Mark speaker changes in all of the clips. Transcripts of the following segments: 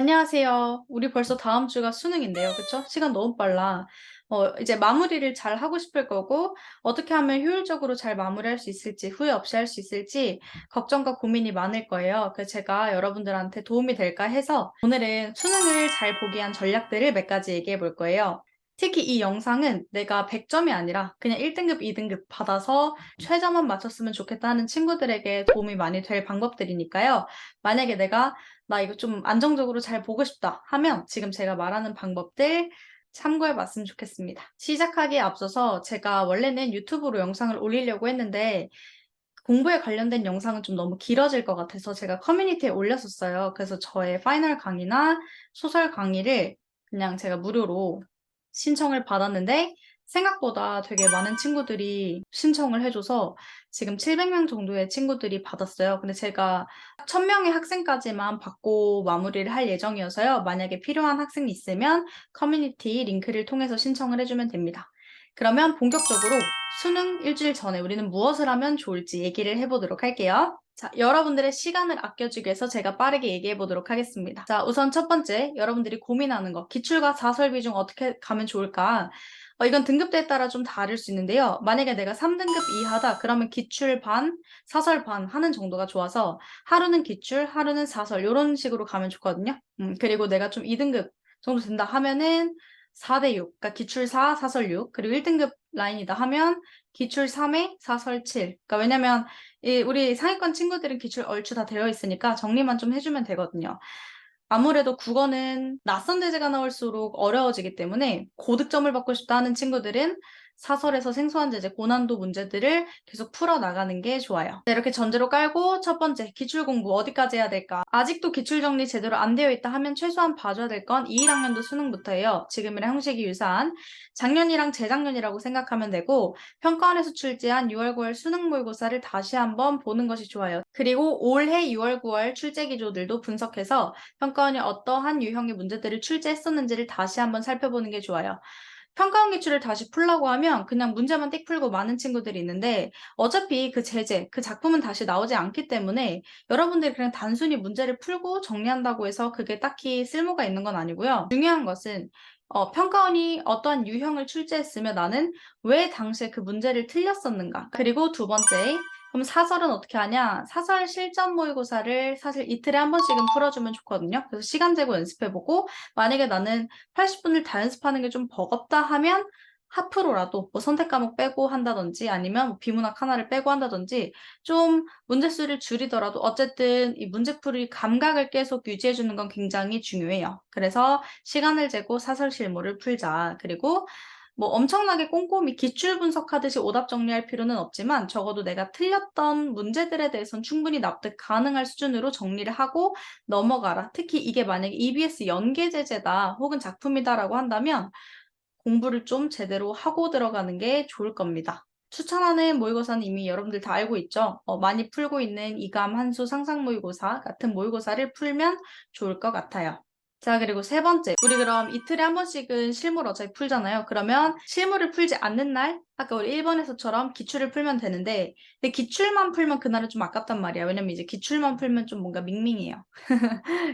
Speaker 1: 안녕하세요. 우리 벌써 다음 주가 수능인데요. 그쵸? 시간 너무 빨라. 이제 마무리를 잘 하고 싶을 거고, 어떻게 하면 효율적으로 잘 마무리할 수 있을지, 후회 없이 할 수 있을지, 걱정과 고민이 많을 거예요. 그래서 제가 여러분들한테 도움이 될까 해서 오늘은 수능을 잘 보기 위한 전략들을 몇 가지 얘기해 볼 거예요. 특히 이 영상은 내가 100점이 아니라 그냥 1등급, 2등급 받아서 최저만 맞췄으면 좋겠다 하는 친구들에게 도움이 많이 될 방법들이니까요. 만약에 내가 나 이거 좀 안정적으로 잘 보고 싶다 하면 지금 제가 말하는 방법들 참고해 봤으면 좋겠습니다. 시작하기에 앞서서 제가 원래는 유튜브로 영상을 올리려고 했는데 공부에 관련된 영상은 좀 너무 길어질 것 같아서 제가 커뮤니티에 올렸었어요. 그래서 저의 파이널 강의나 소설 강의를 그냥 제가 무료로 신청을 받았는데 생각보다 되게 많은 친구들이 신청을 해줘서 지금 700명 정도의 친구들이 받았어요. 근데 제가 1000명의 학생까지만 받고 마무리를 할 예정이어서요. 만약에 필요한 학생이 있으면 커뮤니티 링크를 통해서 신청을 해주면 됩니다. 그러면 본격적으로 수능 일주일 전에 우리는 무엇을 하면 좋을지 얘기를 해보도록 할게요. 자, 여러분들의 시간을 아껴주기 위해서 제가 빠르게 얘기해 보도록 하겠습니다. 자, 우선 첫 번째, 여러분들이 고민하는 거, 기출과 사설 비중 어떻게 가면 좋을까? 이건 등급대에 따라 좀 다를 수 있는데요. 만약에 내가 3등급 이하다, 그러면 기출 반, 사설 반 하는 정도가 좋아서 하루는 기출, 하루는 사설 이런 식으로 가면 좋거든요. 그리고 내가 좀 2등급 정도 된다 하면은 4대 6, 그러니까 기출 4, 사설 6, 그리고 1등급 라인이다 하면 기출 3에 사설 7. 그러니까 왜냐면 우리 상위권 친구들은 기출 얼추 다 되어 있으니까 정리만 좀 해주면 되거든요. 아무래도 국어는 낯선 대제가 나올수록 어려워지기 때문에 고득점을 받고 싶다 하는 친구들은 사설에서 생소한 제재, 고난도 문제들을 계속 풀어나가는 게 좋아요. 네, 이렇게 전제로 깔고 첫 번째, 기출 공부 어디까지 해야 될까? 아직도 기출 정리 제대로 안 되어 있다 하면 최소한 봐줘야 될 건 21학년도 수능부터예요. 지금이랑 형식이 유사한 작년이랑 재작년이라고 생각하면 되고 평가원에서 출제한 6월, 9월 수능 모의고사를 다시 한번 보는 것이 좋아요. 그리고 올해 6월, 9월 출제 기조들도 분석해서 평가원이 어떠한 유형의 문제들을 출제했었는지를 다시 한번 살펴보는 게 좋아요. 평가원 기출을 다시 풀라고 하면 그냥 문제만 띡 풀고 많은 친구들이 있는데 어차피 그 제재, 그 작품은 다시 나오지 않기 때문에 여러분들이 그냥 단순히 문제를 풀고 정리한다고 해서 그게 딱히 쓸모가 있는 건 아니고요. 중요한 것은 평가원이 어떠한 유형을 출제했으며 나는 왜 당시에 그 문제를 틀렸었는가. 그리고 두 번째, 그럼 사설은 어떻게 하냐? 사설 실전 모의고사를 사실 이틀에 한 번씩은 풀어주면 좋거든요. 그래서 시간 재고 연습해보고 만약에 나는 80분을 다 연습하는 게 좀 버겁다 하면 하프로라도 뭐 선택 과목 빼고 한다든지 아니면 뭐 비문학 하나를 빼고 한다든지 좀 문제 수를 줄이더라도 어쨌든 이 문제풀이 감각을 계속 유지해 주는 건 굉장히 중요해요. 그래서 시간을 재고 사설 실무를 풀자. 그리고 뭐 엄청나게 꼼꼼히 기출 분석하듯이 오답 정리할 필요는 없지만 적어도 내가 틀렸던 문제들에 대해서는 충분히 납득 가능할 수준으로 정리를 하고 넘어가라. 특히 이게 만약에 EBS 연계 제재다 혹은 작품이다라고 한다면 공부를 좀 제대로 하고 들어가는 게 좋을 겁니다. 추천하는 모의고사는 이미 여러분들 다 알고 있죠? 많이 풀고 있는 이감, 한수, 상상 모의고사 같은 모의고사를 풀면 좋을 것 같아요. 자, 그리고 세 번째. 우리 그럼 이틀에 한 번씩은 실무를 어차피 풀잖아요. 그러면 실무를 풀지 않는 날, 아까 우리 1번에서처럼 기출을 풀면 되는데, 근데 기출만 풀면 그날은 좀 아깝단 말이야. 왜냐면 이제 기출만 풀면 좀 뭔가 밍밍해요.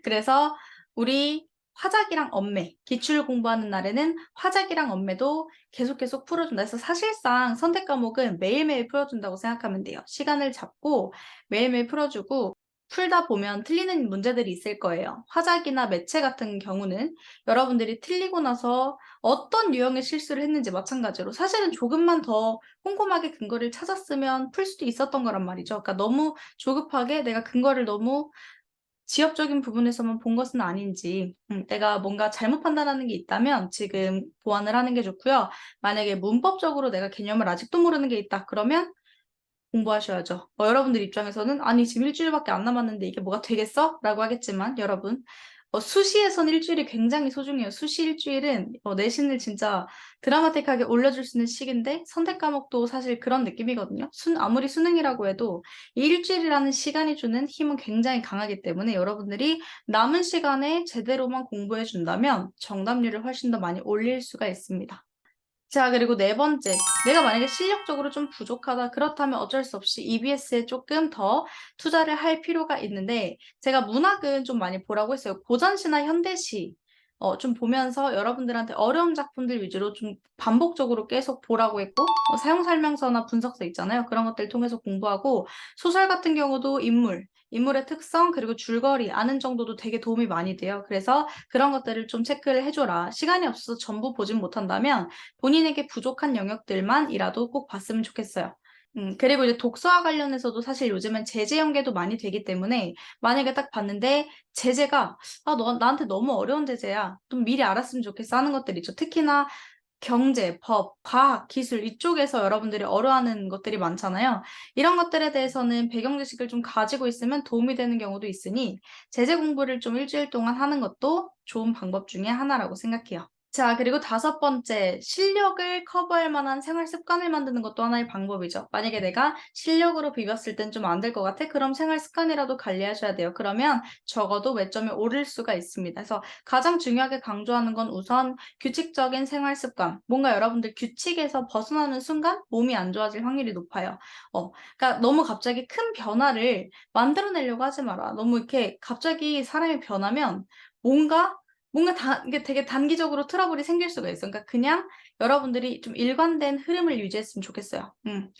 Speaker 1: 그래서 우리 화작이랑 엄매, 기출 공부하는 날에는 화작이랑 엄매도 계속 풀어준다. 그래서 사실상 선택 과목은 매일매일 풀어준다고 생각하면 돼요. 시간을 잡고 매일매일 풀어주고 풀다 보면 틀리는 문제들이 있을 거예요. 화작이나 매체 같은 경우는 여러분들이 틀리고 나서 어떤 유형의 실수를 했는지 마찬가지로 사실은 조금만 더 꼼꼼하게 근거를 찾았으면 풀 수도 있었던 거란 말이죠. 그러니까 너무 조급하게 내가 근거를 너무 지엽적인 부분에서만 본 것은 아닌지, 내가 뭔가 잘못 판단하는 게 있다면 지금 보완을 하는 게 좋고요. 만약에 문법적으로 내가 개념을 아직도 모르는 게 있다, 그러면 공부하셔야죠. 여러분들 입장에서는 아니 지금 일주일밖에 안 남았는데 이게 뭐가 되겠어? 라고 하겠지만 여러분 수시에선 일주일이 굉장히 소중해요. 수시 일주일은 내신을 진짜 드라마틱하게 올려줄 수 있는 시기인데 선택 과목도 사실 그런 느낌이거든요. 아무리 수능이라고 해도 이 일주일이라는 시간이 주는 힘은 굉장히 강하기 때문에 여러분들이 남은 시간에 제대로만 공부해 준다면 정답률을 훨씬 더 많이 올릴 수가 있습니다. 자, 그리고 네 번째. 내가 만약에 실력적으로 좀 부족하다. 그렇다면 어쩔 수 없이 EBS에 조금 더 투자를 할 필요가 있는데, 제가 문학은 좀 많이 보라고 했어요. 고전시나 현대시. 좀 보면서 여러분들한테 어려운 작품들 위주로 좀 반복적으로 계속 보라고 했고, 사용 설명서나 분석서 있잖아요. 그런 것들 통해서 공부하고, 소설 같은 경우도 인물의 특성, 그리고 줄거리 아는 정도도 되게 도움이 많이 돼요. 그래서 그런 것들을 좀 체크를 해줘라. 시간이 없어서 전부 보진 못한다면 본인에게 부족한 영역들만이라도 꼭 봤으면 좋겠어요. 그리고 이제 독서와 관련해서도 사실 요즘엔 제재 연계도 많이 되기 때문에 만약에 딱 봤는데 제재가 너 나한테 너무 어려운 제재야. 좀 미리 알았으면 좋겠어 하는 것들 있죠. 특히나 경제, 법, 과학, 기술 이쪽에서 여러분들이 어려워하는 것들이 많잖아요. 이런 것들에 대해서는 배경 지식을 좀 가지고 있으면 도움이 되는 경우도 있으니 제재 공부를 좀 일주일 동안 하는 것도 좋은 방법 중에 하나라고 생각해요. 자, 그리고 다섯 번째, 실력을 커버할 만한 생활 습관을 만드는 것도 하나의 방법이죠. 만약에 내가 실력으로 비볐을 땐 좀 안 될 것 같아? 그럼 생활 습관이라도 관리하셔야 돼요. 그러면 적어도 매점이 오를 수가 있습니다. 그래서 가장 중요하게 강조하는 건 우선 규칙적인 생활 습관. 뭔가 여러분들 규칙에서 벗어나는 순간 몸이 안 좋아질 확률이 높아요. 그러니까 너무 갑자기 큰 변화를 만들어내려고 하지 마라. 너무 이렇게 갑자기 사람이 변하면 뭔가 이게 되게 단기적으로 트러블이 생길 수가 있어. 그러니까 그냥 여러분들이 좀 일관된 흐름을 유지했으면 좋겠어요.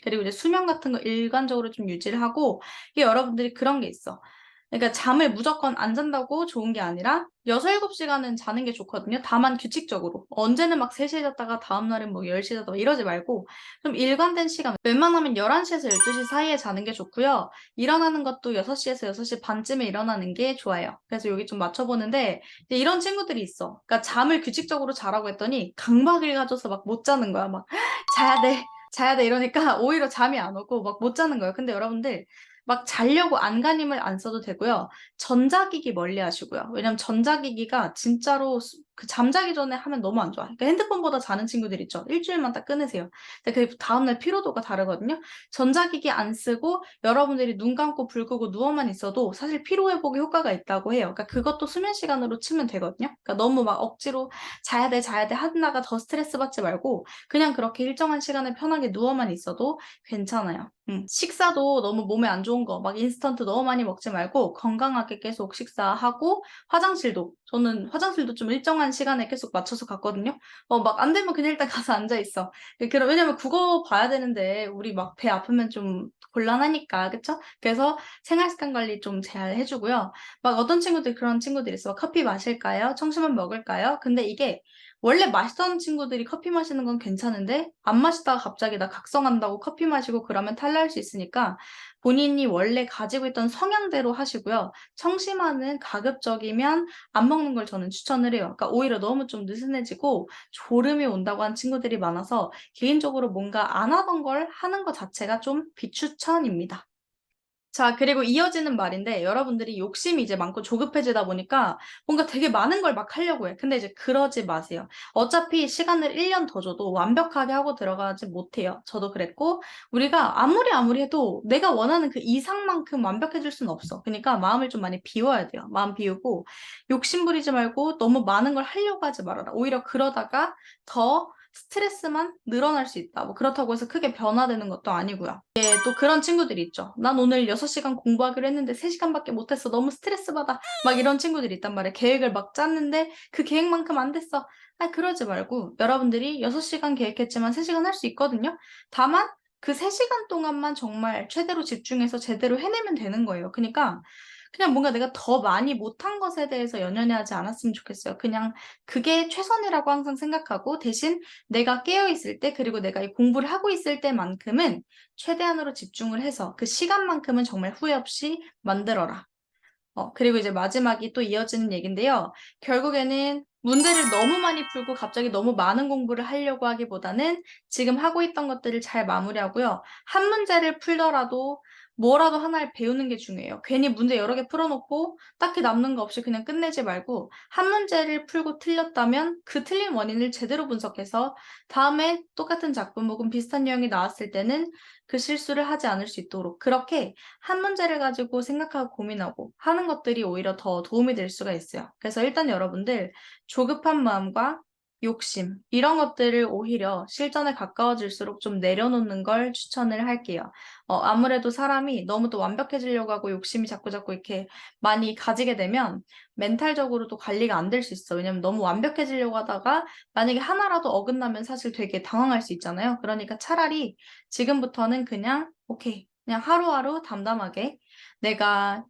Speaker 1: 그리고 이제 수면 같은 거 일관적으로 좀 유지를 하고, 이게 여러분들이 그런 게 있어. 그러니까 잠을 무조건 안 잔다고 좋은 게 아니라 6-7시간은 자는 게 좋거든요. 다만 규칙적으로. 언제는 막 3시에 잤다가 다음날은 뭐 10시에 잤다가 이러지 말고 좀 일관된 시간, 웬만하면 11시에서 12시 사이에 자는 게 좋고요. 일어나는 것도 6시에서 6시 반쯤에 일어나는 게 좋아요. 그래서 여기 좀 맞춰보는데 이제 이런 친구들이 있어. 그러니까 잠을 규칙적으로 자라고 했더니 강박을 가져서 막 못 자는 거야. 막 자야 돼. 자야 돼 이러니까 오히려 잠이 안 오고 막 못 자는 거예요. 근데 여러분들 막 자려고 안간힘을 안 써도 되고요. 전자기기 멀리 하시고요. 왜냐면 전자기기가 진짜로 그 잠자기 전에 하면 너무 안 좋아. 그러니까 핸드폰보다 자는 친구들 있죠. 일주일만 딱 끊으세요. 근데 그 다음날 피로도가 다르거든요. 전자기기 안 쓰고 여러분들이 눈 감고 불 끄고 누워만 있어도 사실 피로 회복에 효과가 있다고 해요. 그러니까 그것도 수면 시간으로 치면 되거든요. 그러니까 너무 막 억지로 자야 돼 하다가 더 스트레스 받지 말고 그냥 그렇게 일정한 시간에 편하게 누워만 있어도 괜찮아요. 식사도 너무 몸에 안 좋은 거, 막 인스턴트 너무 많이 먹지 말고 건강하게 계속 식사하고 저는 화장실도 좀 일정한 시간에 계속 맞춰서 갔거든요. 막 안 되면 그냥 일단 가서 앉아 있어. 왜냐면 국어 봐야 되는데 우리 막 배 아프면 좀 곤란하니까, 그쵸? 그래서 생활 습관 관리 좀 잘 해주고요. 막 어떤 친구들 그런 친구들이 있어. 커피 마실까요? 청심환 먹을까요? 근데 이게 원래 마시던 친구들이 커피 마시는 건 괜찮은데 안 마시다가 갑자기 나 각성한다고 커피 마시고 그러면 탈날 수 있으니까 본인이 원래 가지고 있던 성향대로 하시고요. 청심환은 가급적이면 안 먹는 걸 저는 추천을 해요. 그러니까 오히려 너무 좀 느슨해지고 졸음이 온다고 한 친구들이 많아서 개인적으로 뭔가 안 하던 걸 하는 것 자체가 좀 비추천입니다. 자, 그리고 이어지는 말인데 여러분들이 욕심이 이제 많고 조급해지다 보니까 뭔가 되게 많은 걸 막 하려고 해. 근데 이제 그러지 마세요. 어차피 시간을 1년 더 줘도 완벽하게 하고 들어가지 못해요. 저도 그랬고 우리가 아무리 해도 내가 원하는 그 이상만큼 완벽해질 수는 없어. 그러니까 마음을 좀 많이 비워야 돼요. 마음 비우고 욕심 부리지 말고 너무 많은 걸 하려고 하지 말아라. 오히려 그러다가 더 스트레스만 늘어날 수 있다. 뭐 그렇다고 해서 크게 변화되는 것도 아니고요. 또 그런 친구들이 있죠. 난 오늘 6시간 공부하기로 했는데 3시간밖에 못했어. 너무 스트레스 받아. 막 이런 친구들이 있단 말이에요. 계획을 막 짰는데 그 계획만큼 안 됐어. 그러지 말고 여러분들이 6시간 계획했지만 3시간 할 수 있거든요. 다만 그 3시간 동안만 정말 최대로 집중해서 제대로 해내면 되는 거예요. 그냥 뭔가 내가 더 많이 못한 것에 대해서 연연해하지 않았으면 좋겠어요. 그냥 그게 최선이라고 항상 생각하고 대신 내가 깨어 있을 때 그리고 내가 이 공부를 하고 있을 때만큼은 최대한으로 집중을 해서 그 시간만큼은 정말 후회 없이 만들어라. 그리고 이제 마지막이 또 이어지는 얘긴데요. 결국에는 문제를 너무 많이 풀고 갑자기 너무 많은 공부를 하려고 하기보다는 지금 하고 있던 것들을 잘 마무리하고요. 한 문제를 풀더라도 뭐라도 하나를 배우는 게 중요해요. 괜히 문제 여러 개 풀어놓고 딱히 남는 거 없이 그냥 끝내지 말고 한 문제를 풀고 틀렸다면 그 틀린 원인을 제대로 분석해서 다음에 똑같은 작품 혹은 비슷한 유형이 나왔을 때는 그 실수를 하지 않을 수 있도록 그렇게 한 문제를 가지고 생각하고 고민하고 하는 것들이 오히려 더 도움이 될 수가 있어요. 그래서 일단 여러분들 조급한 마음과 욕심 이런 것들을 오히려 실전에 가까워질수록 좀 내려놓는 걸 추천을 할게요. 아무래도 사람이 너무 또 완벽해지려고 하고 욕심이 자꾸자꾸 이렇게 많이 가지게 되면 멘탈적으로도 관리가 안 될 수 있어요. 왜냐면 너무 완벽해지려고 하다가 만약에 하나라도 어긋나면 사실 되게 당황할 수 있잖아요. 그러니까 차라리 지금부터는 그냥 오케이. 그냥 하루하루 담담하게 내가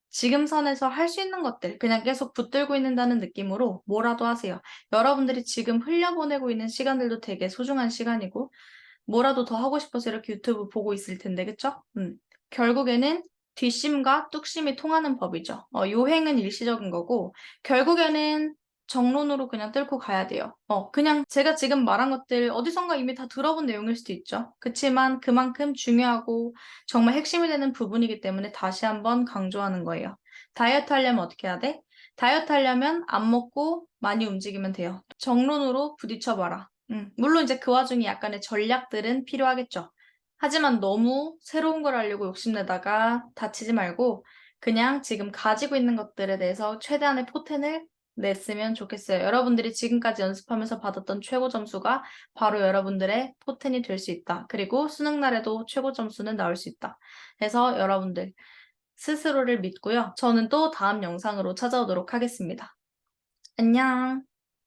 Speaker 1: 지금 선에서 할 수 있는 것들 그냥 계속 붙들고 있는다는 느낌으로 뭐라도 하세요. 여러분들이 지금 흘려보내고 있는 시간들도 되게 소중한 시간이고 뭐라도 더 하고 싶어서 이렇게 유튜브 보고 있을 텐데 그쵸? 결국에는 뒷심과 뚝심이 통하는 법이죠. 요행은 일시적인 거고 결국에는 정론으로 그냥 뚫고 가야 돼요. 그냥 제가 지금 말한 것들 어디선가 이미 다 들어본 내용일 수도 있죠. 그치만 그만큼 중요하고 정말 핵심이 되는 부분이기 때문에 다시 한번 강조하는 거예요. 다이어트 하려면 어떻게 해야 돼? 다이어트 하려면 안 먹고 많이 움직이면 돼요. 정론으로 부딪혀봐라. 물론 이제 그 와중에 약간의 전략들은 필요하겠죠. 하지만 너무 새로운 걸 하려고 욕심내다가 다치지 말고 그냥 지금 가지고 있는 것들에 대해서 최대한의 포텐을 냈으면 좋겠어요. 여러분들이 지금까지 연습하면서 받았던 최고 점수가 바로 여러분들의 포텐이 될 수 있다. 그리고 수능 날에도 최고 점수는 나올 수 있다. 그래서 여러분들 스스로를 믿고요. 저는 또 다음 영상으로 찾아오도록 하겠습니다. 안녕.